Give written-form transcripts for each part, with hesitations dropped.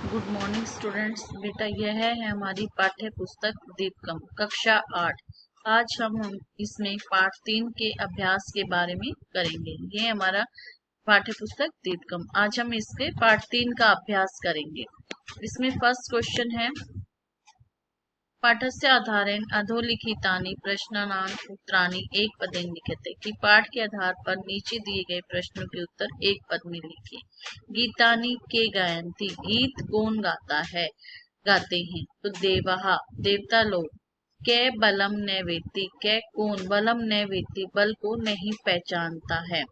Good morning students. बेटा यह है हमारी पाठ्य पुस्तक दीपकम कक्षा 8। आज हम इसमें पाठ 3 के अभ्यास के बारे में करेंगे। ये हमारा पाठ्य पुस्तक दीपकम। आज हम इसके पाठ 3 का अभ्यास करेंगे। इसमें फर्स्ट क्वेश्चन है, पाठस्य आधारेण अधोलिखितानि प्रश्नानां उत्तराणि एक पदेन लिखते, कि पाठ के आधार पर नीचे दिए गए प्रश्नों के उत्तर एक पद में लिखिए। गीतानि के गायन्ति, गीत कौन गाता है, गाते हैं? तो देवाः, देवता लोग। कै बलम न वेत्ति, कै कौन, बलम न वेत्ति, बल को नहीं पहचानता है।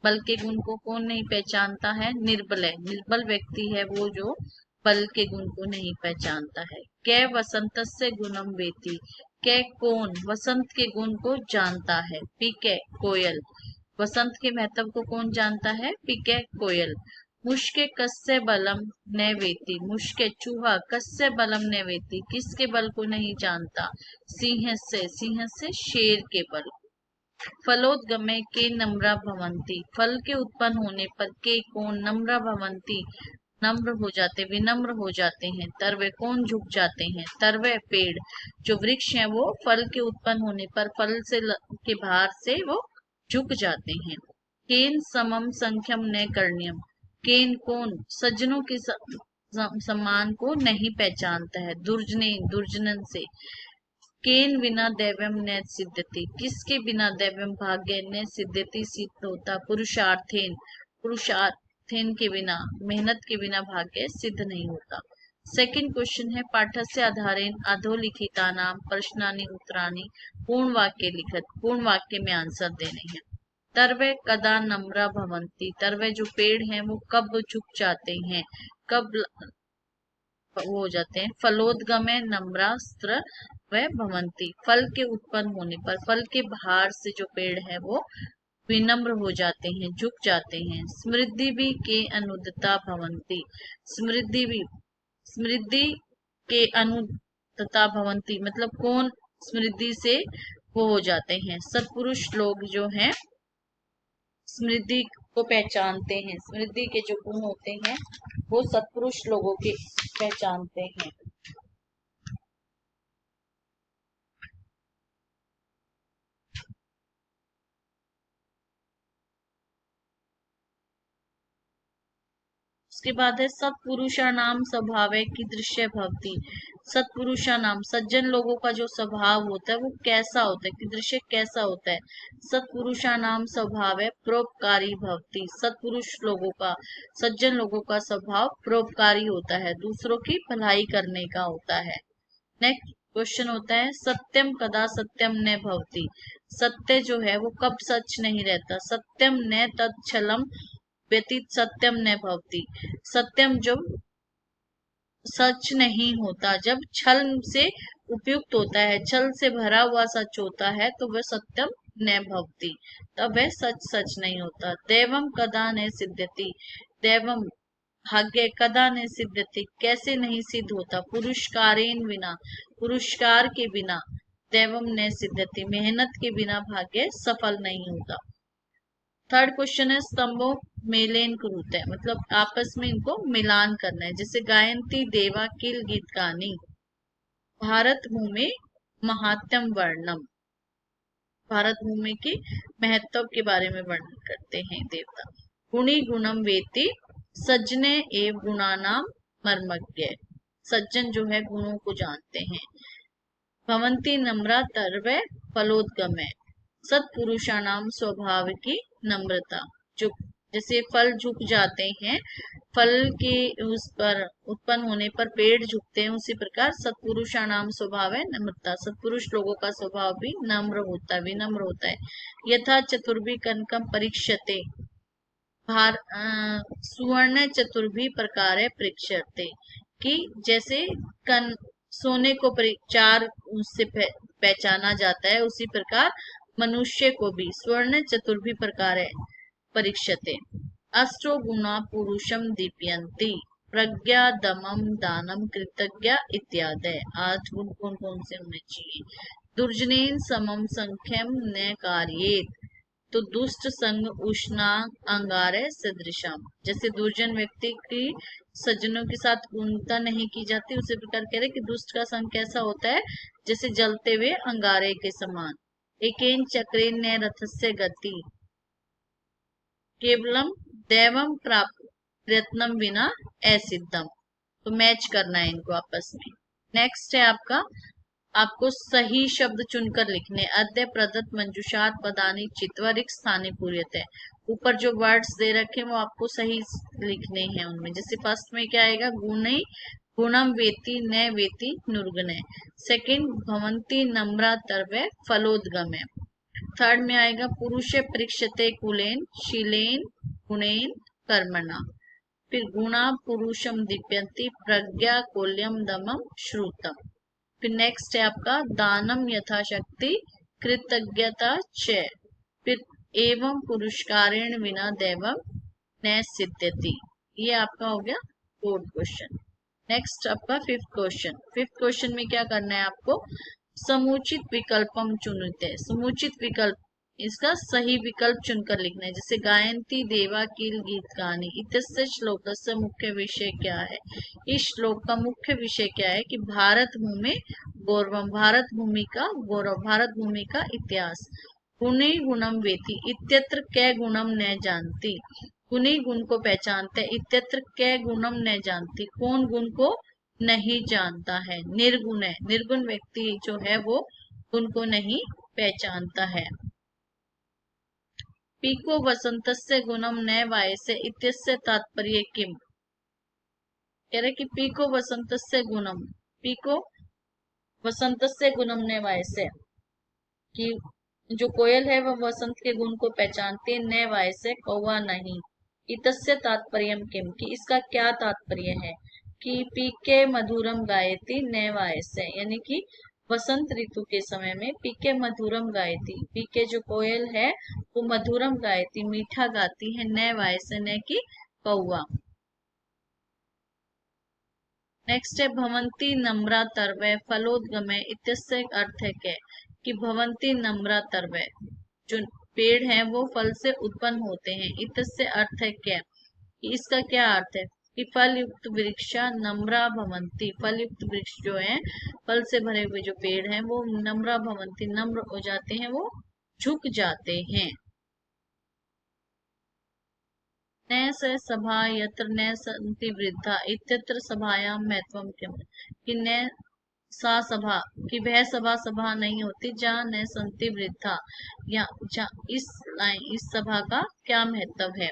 बल के गुण को कौन नहीं पहचानता है? निर्बल है, निर्बल व्यक्ति है वो जो बल के गुण को नहीं पहचानता है। कै वसंतस्य गुणम वेति, कै कौन वसंत के गुण को जानता है। पिकै कोयल, वसंत के महत्व को कौन जानता है? पिकै कोयल। मुष्के कस्य बलम न वेति, मुष्के चूहा, कस्य बलम न वेति, किसके बल को नहीं जानता? सिंह से शेर के बल। फलोद्गमे के नम्रा भवन्ति, फल के उत्पन्न होने पर के कौन नम्रा भवन्ति, नम्र हो जाते, विनम्र हो जाते हैं। तरवे कौन झुक जाते हैं? तरवे पेड़, जो वृक्ष है वो फल के उत्पन्न होने पर फल से के भार से वो झुक जाते हैं। केन समम संख्यम न कर्ण्यम, केन कौन सज्जनों के सम्मान को नहीं पहचानता है। दुर्जने, दुर्जनन से। केन बिना दैव्यम न सिद्धति, किसके बिना दैव्यम भाग्य न सिद्धति सिद्ध होता। पुरुषार्थेन, पुरुषार्थेन के बिना, मेहनत के बिना भाग्य सिद्ध नहीं होता। सेकंड क्वेश्चन है, पाठस्य आधारेण अधोलिखितानां प्रश्नानि उत्तराणि पूर्ण वाक्य लिखत, पूर्ण वाक्य में आंसर देने हैं। तरवे कदा नम्रा भवन्ति, तरवे जो पेड़ हैं वो कब झुक जाते हैं, कब वो हो जाते हैं। फलोद्गमे नम्रास्त्र व भवन्ति, फल के उत्पन्न होने पर, फल के भार से जो पेड़ है वो विनम्र हो जाते हैं, झुक जाते हैं। समृद्धि भी के अनुदता भवन्ति, समृद्धि के अनुदता भवन्ति मतलब कौन समृद्धि से वो हो जाते हैं? सत्पुरुष लोग जो हैं समृद्धि को पहचानते हैं। समृद्धि के जो गुण होते हैं वो सत्पुरुष लोगों के पहचानते हैं। उसके बाद है, सत्पुरुषा नाम स्वभाव की दृश्य भवती, सत्पुरुषा नाम सज्जन लोगों का जो स्वभाव होता है वो कैसा होता है, कि दृश्य कैसा होता है। सत्पुरुषा नाम स्वभाव है परोपकारी भवती, सत्पुरुष लोगों का, सज्जन लोगों का स्वभाव परोपकारी होता है, दूसरों की भलाई करने का होता है। नेक्स्ट क्वेश्चन होता है, सत्यम कदा सत्यम न भवती, सत्य जो है वो कब सच नहीं रहता। सत्यम न तत्छलम व्यतीत सत्यम न भवती, सत्यम जब सच नहीं होता, जब छल से उपयुक्त होता है, छल से भरा हुआ सच होता है तो वह सत्यम न भवती, तब वह सच सच नहीं होता। दैवम कदा न सिद्ध्यति, दैवम भाग्य कदा न सिद्ध्यति, कैसे नहीं सिद्ध होता। पुरुषकारेण बिना, पुरस्कार के बिना, दैवम न सिद्ध्यति, मेहनत के बिना भाग्य सफल नहीं होता। थर्ड क्वेश्चन है, स्तंभों मेलेन कुरुते, मतलब आपस में इनको मिलान करना है। जैसे गायंती देवा किल गीत गानी, भारत भूमि महात्म वर्णम, भारत भूमि के महत्व के बारे में वर्णन करते हैं देवता। गुणी गुणम वेति, सज्जने एव गुणानाम मर्मज्ञ, सज्जन जो है गुणों को जानते हैं। भवंती नम्रा तरवे फलोद्गमे, सत्पुरुषाणाम स्वभाव की नम्रता, जो जैसे फल झुक जाते हैं, फल के उस पर उत्पन्न होने पर पेड़ झुकते हैं, उसी प्रकार सत्पुरुषाणाम स्वभाव है नम्रता, सत्पुरुष लोगों का स्वभाव भी नम्र होता है, विनम्र होता है। यथा चतुर्भी कनकम परीक्षते, सुवर्ण चतुर्भी प्रकार परीक्षते, कि जैसे सोने को चार उससे पहचाना जाता है, उसी प्रकार मनुष्य को भी स्वर्ण चतुर्भी प्रकार परीक्षते। अष्टो गुणा पुरुषम दीप्यन्ति, प्रज्ञा दमम दानम कृतज्ञ इत्यादि। 8 गुण कौन कौन से होने चाहिए? दुर्जनेन समम संख्यम न कार्येत, तो दुष्ट संग उष्णा अंगारे सदृशम, जैसे दुर्जन व्यक्ति की सज्जनों के साथ पूर्णता नहीं की जाती, उसी प्रकार कह रहे कि दुष्ट का संग कैसा होता है, जैसे जलते हुए अंगारे के समान। एकेन चक्रेन ने रथस्य गति केवलम दैवम प्राप्त प्रयत्नम बिना असिद्धम। तो मैच करना है इनको आपस में। नेक्स्ट है आपको सही शब्द चुनकर लिखने। अद्य प्रदत्त मंजुषात पदानी चित्वा रिक्त स्थाने पूर्यते। ऊपर जो वर्ड्स दे रखे हैं वो आपको सही लिखने हैं उनमें। जैसे फर्स्ट में क्या आएगा, गुणई गुणम वेति न वेति नुर्गुणे। सेकंड भवंती नम्रा तर्वे फलोदगमे। थर्ड में आएगा पुरुषे परीक्षते कुलेन शीलेन गुणेन कर्मणा। फिर गुणा पुरुषम दीप्यंती प्रज्ञा कोल्यम दमम श्रुतम। फिर नेक्स्ट है आपका दानम यथाशक्ति कृतज्ञता च। फिर एवं पुरस्कारेण विना दैवम न सिद्ध्यति। ये आपका हो गया फोर्थ क्वेश्चन। नेक्स्ट आपका फिफ्थ क्वेश्चन। फिफ्थ क्वेश्चन में क्या करना है आपको, समुचित विकल्पम चुनते। समुचित विकल्प, इसका सही विकल्प चुनकर लिखना है। जैसे गायंती देवा किल गीत गानी इत्यस्य श्लोक से मुख्य विषय क्या है। इस श्लोक का मुख्य विषय क्या है कि भारत भूमि गौरवम, भारत भूमि का गौरव, भारत भूमि का इतिहास। गुणे गुणम वेति इत्यत्र कै गुणम न जानती। गुणी गुण को पहचानते, इत्यत्र कै गुणम न जानती, कौन गुण को नहीं जानता है। निर्गुण है, निर्गुण व्यक्ति जो है वो गुण को नहीं पहचानता है। पीको वसंतस्य गुणम न वायसे इत्यस्य तात्पर्य किम। कह रहे कि पीको वसंतस्य गुणम, पीको वसंतस्य गुणम न वायसे, कि जो कोयल है वह वसंत के गुण को पहचानती, न वायसे कौवा नहीं। इतस्य तात्पर्य किम, कि इसका क्या तात्पर्य है। कि पीके मधुरम गायती न वायसे, यानी कि वसंत ऋतु के समय में पीके मधुरम गायती, पीके जो कोयल है वो मधुरम गायती मीठा गाती है, न वायसे न की कौवा। नेक्स्ट है भवंती नम्रा तरवे फलोदगमे इत्यस्य अर्थ है क्या, कि भवंती नम्रा तरवे, जो पेड़ हैं वो फल से उत्पन्न होते हैं। इत्यस्य अर्थ है क्या, कि इसका क्या अर्थ है कि फल युक्त वृक्षा नम्रा भवंती, फल युक्त वृक्ष जो है, फल से भरे हुए जो पेड़ हैं वो नम्रा भवंती, नम्र हो जाते हैं, वो झुक जाते हैं। न स सभा यत्र न सन्ति वृद्धा इत्यत्र सभायां महत्वम किम, कि न सा सभा, कि वह सभा नहीं होती जहाँ न संति वृद्धा, या इस सभा का क्या महत्व है।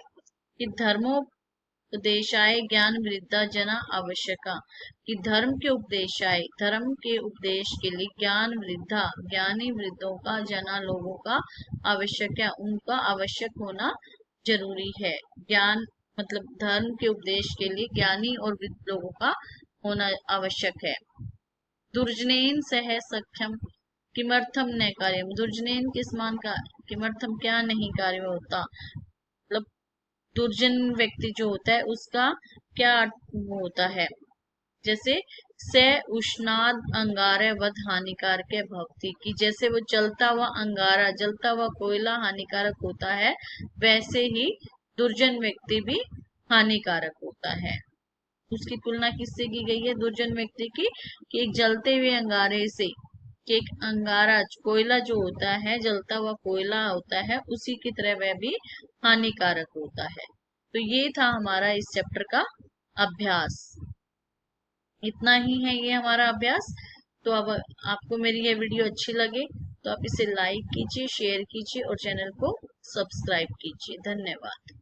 कि धर्मोपदेशाय ज्ञान वृद्धा जना आवश्यका, कि धर्म के उपदेशाय, धर्म के उपदेश के लिए ज्ञान वृद्धा, ज्ञानी वृद्धों का, जना लोगों का, आवश्यक है, उनका आवश्यक होना जरूरी है। ज्ञान मतलब धर्म के उपदेश के लिए ज्ञानी और वृद्ध लोगों का होना आवश्यक है। दुर्जनेन सह सख्यम किमर्थम न कार्यम, दुर्जनेन के समान का किमर्थम क्या नहीं कार्य होता, मतलब दुर्जन व्यक्ति जो होता है उसका क्या वो होता है। जैसे से उष्णाद अंगारे वध हानिकारक भवती, कि जैसे वो जलता हुआ अंगारा, जलता हुआ कोयला हानिकारक होता है, वैसे ही दुर्जन व्यक्ति भी हानिकारक होता है। उसकी तुलना किससे की गई है, दुर्जन व्यक्ति की, कि एक जलते हुए अंगारे से, कि एक अंगारा कोयला जो होता है, जलता हुआ कोयला होता है, उसी की तरह वह भी हानिकारक होता है। तो ये था हमारा इस चैप्टर का अभ्यास। इतना ही है ये हमारा अभ्यास। तो अब आपको मेरी ये वीडियो अच्छी लगे तो आप इसे लाइक कीजिए, शेयर कीजिए और चैनल को सब्सक्राइब कीजिए। धन्यवाद।